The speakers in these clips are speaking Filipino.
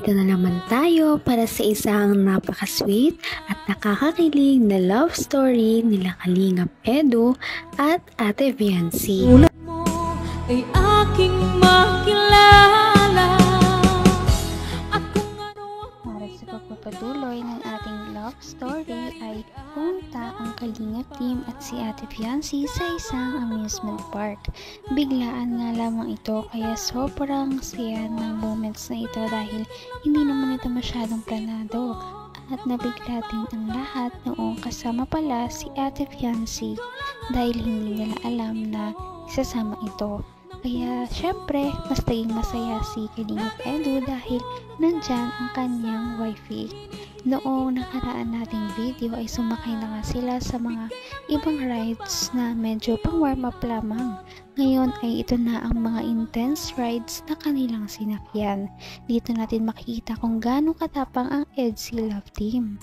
Narito na naman tayo para sa isang napaka-sweet at nakakakilig na love story nila Kalingap Edu at Ate Viancy. Ulat mo ay aking makilala at kung ano. Para sa pagpapatuloy ng ating love story ay pumunta ang Kalingap team at si Ate Viancy sa isang amusement park. Biglaan nga lamang ito kaya sobrang saya ng moments na ito dahil hindi naman ito masyadong planado at nabigla din ang lahat noong kasama pala si Ate Viancy dahil hindi nila alam na isasama ito. Kaya syempre mas naging masaya si Kalingap Edu dahil nandyan ang kanyang wifey. Noong nakaraan nating video ay sumakay na nga sila sa mga ibang rides na medyo pang warm up lamang. Ngayon ay ito na ang mga intense rides na kanilang sinakyan. Dito natin makikita kung gaano katapang ang EDSI Love Team.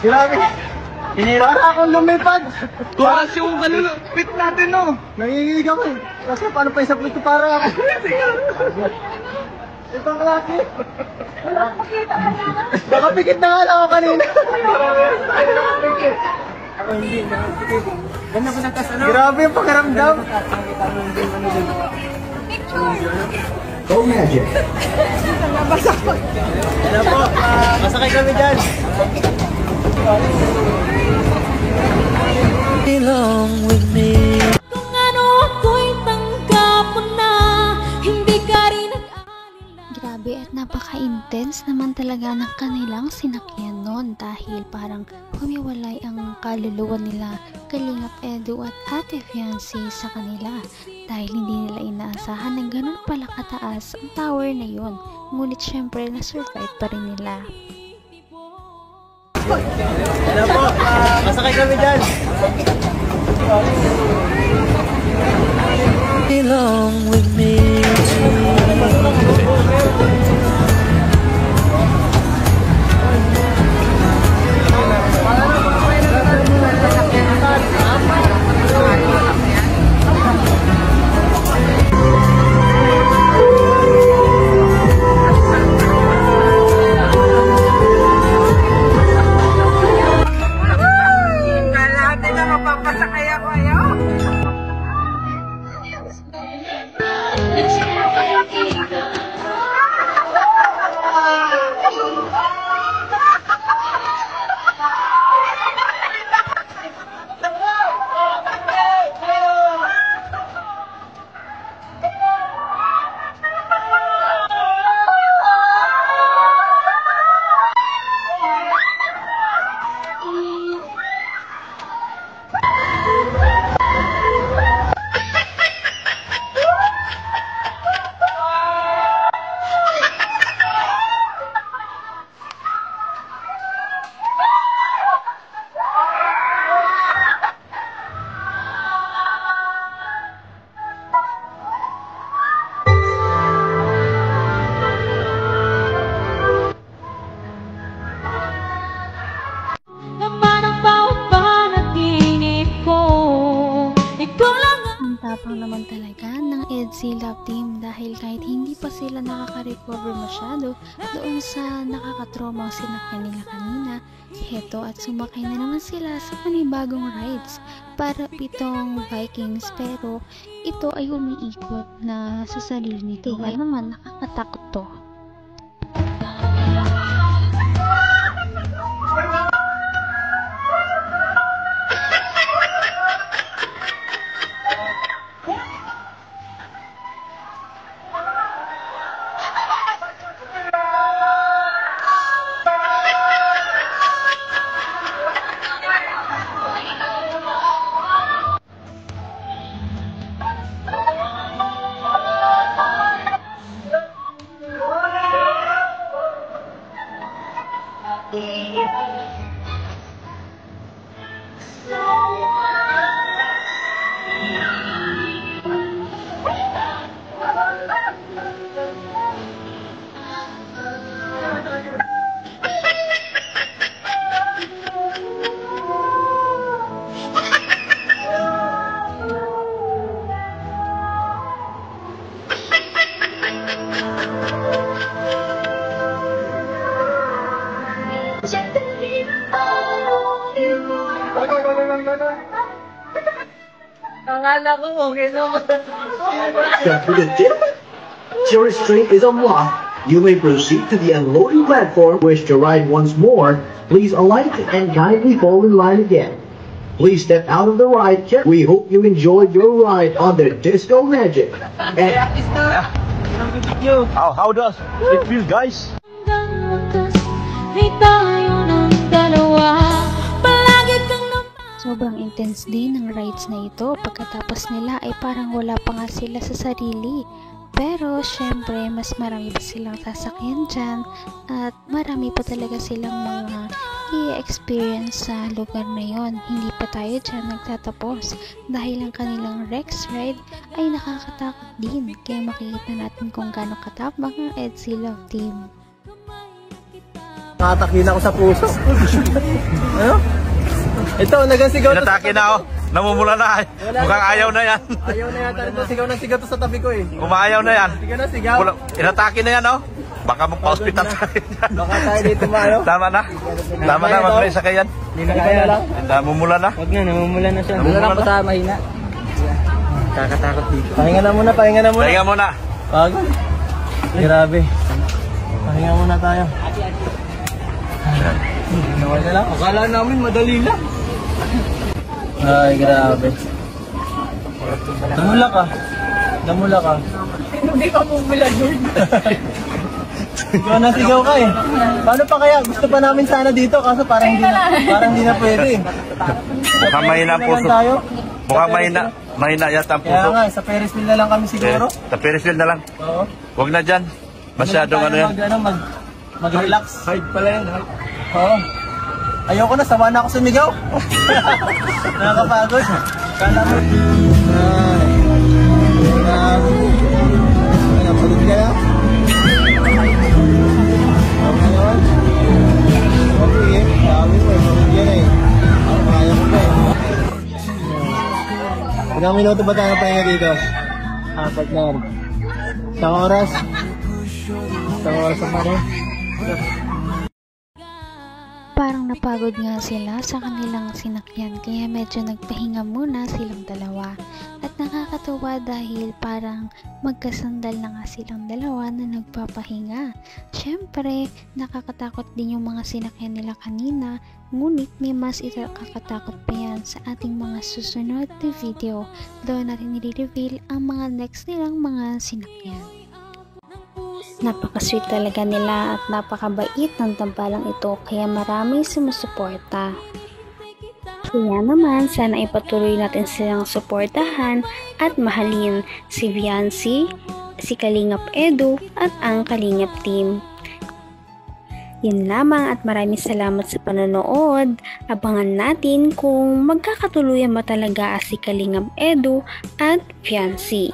Grabe! Para akong lumipad! Tuwas yung pit natin, no? Nanginginig ako eh. Kasi paano pa isang pito para ako? Ibang klase! Nakapikit na nga lang ako kanina! Ako hindi, nakapikit. Ganda ko natas, ano? Grabe yung pakiramdam! Go Magic! Ano po, masakay kami dyan! Belong with me. Kung ano ako'y tanggap mo na, hindi ka rin nag-alala. Grabe at napaka-intense naman talaga ng kanilang sinakyan noon dahil parang humiwalay ang kaluluwa nila Kalingap Edu at Ate Viancy sa kanila dahil hindi nila inaasahan na ganun pala kataas ang tower na yun. Ngunit syempre na-survive pa rin nila. Ano po, masakay kami dyan! Belong with me. Kala natin na mapapasakay ako, ayaw! EDSI Love Team dahil kahit hindi pa sila nakaka-recover masyado doon sa nakakatromang sinakyan nila kanina, heto at sumakay na naman sila sa panibagong rides para pitong Vikings, pero ito ay umiikot na sa sarili nito. Kaya naman nakakatakot to. Your restraint is unlocked. You may proceed to the unloading platform. Wish to ride once more, please alight and kindly fall in line again. Please step out of the ride. We hope you enjoyed your ride on the Disco Magic. And How does it feel, guys? Sobrang intense din ng rides na ito. Pagkatapos nila ay parang wala pa nga sila sa sarili. Pero syempre mas marami pa silang sasakyan dyan at marami pa talaga silang mga i-experience sa lugar na yon. Hindi pa tayo dyan nagtatapos dahil ang kanilang Rex ride ay nakakatakot din. Kaya makikita natin kung gaano katapang ang EDSI Love Team. Nakatakin ako sa puso. Ano? Ito, nagasigaw. Inatake na ako. Namumula na. Mukhang ayaw na yan. Ayaw na yata ito. Sigaw na sigaw to sa tabi ko eh. Kumaayaw na yan. Sigaw na sigaw. Inatake na yan, oh. Baka magpa-hospital tayo dyan. Baka tayo dito maayo. Tama na. Tama na, wag na isa kayan. Hindi na kaya lang. Namumula na. Wag na, namumula na siya. Namumula na. Namumula mahina. Kakatakot dito. Pahinga na muna, pahinga na muna. Pahinga muna. Wag. Grabe. Pahinga muna tayo. Nawala lang. Akala namin madali lang. Ay, grabe. Namula ka. Namula ka. Hindi ka mumula doon. Ikaw nasigaw ka eh. Paano pa kaya? Gusto pa namin sana dito kaso parang hindi na pwede. Mukhang mahina ang puso. Mukhang mahina yata ang puso. Kaya nga, sa Ferris wheel na lang kami siguro. Sa Ferris wheel na lang. Oo. Huwag na dyan. Masyadong ano yan. Mag-relax. Hide pala yan. Oo. Ayoko na, sama na ako sumigaw. Nakakapagod. Kala mo. Ay. Napagod ka na? Okay naman. Okay eh. Dami mo eh. Pagod yan eh. Kaya ko pa eh. Ilang minuto ba tayo pahinga dito? 4 na. Isang oras. Isang oras pa rin. Parang napagod nga sila sa kanilang sinakyan kaya medyo nagpahinga muna silang dalawa. At nakakatuwa dahil parang magkasandal na nga silang dalawa na nagpapahinga. Siyempre, nakakatakot din yung mga sinakyan nila kanina, ngunit may mas ikakatakot pa yan sa ating mga susunod na video. Doon natin i-reveal ang mga next nilang mga sinakyan. Napaka-sweet talaga nila at napakabait ng tambalang ito kaya maraming sumusuporta. Kaya naman sana ipatuloy natin silang suportahan at mahalin si Viancy, si Kalingap Edu at ang Kalingap Team. Yun lamang at maraming salamat sa panonood. Abangan natin kung magkakatuluyan ba talaga si Kalingap Edu at Viancy.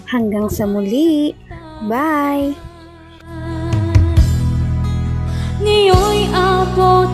Hanggang sa muli! Bye! Ngayon'y abot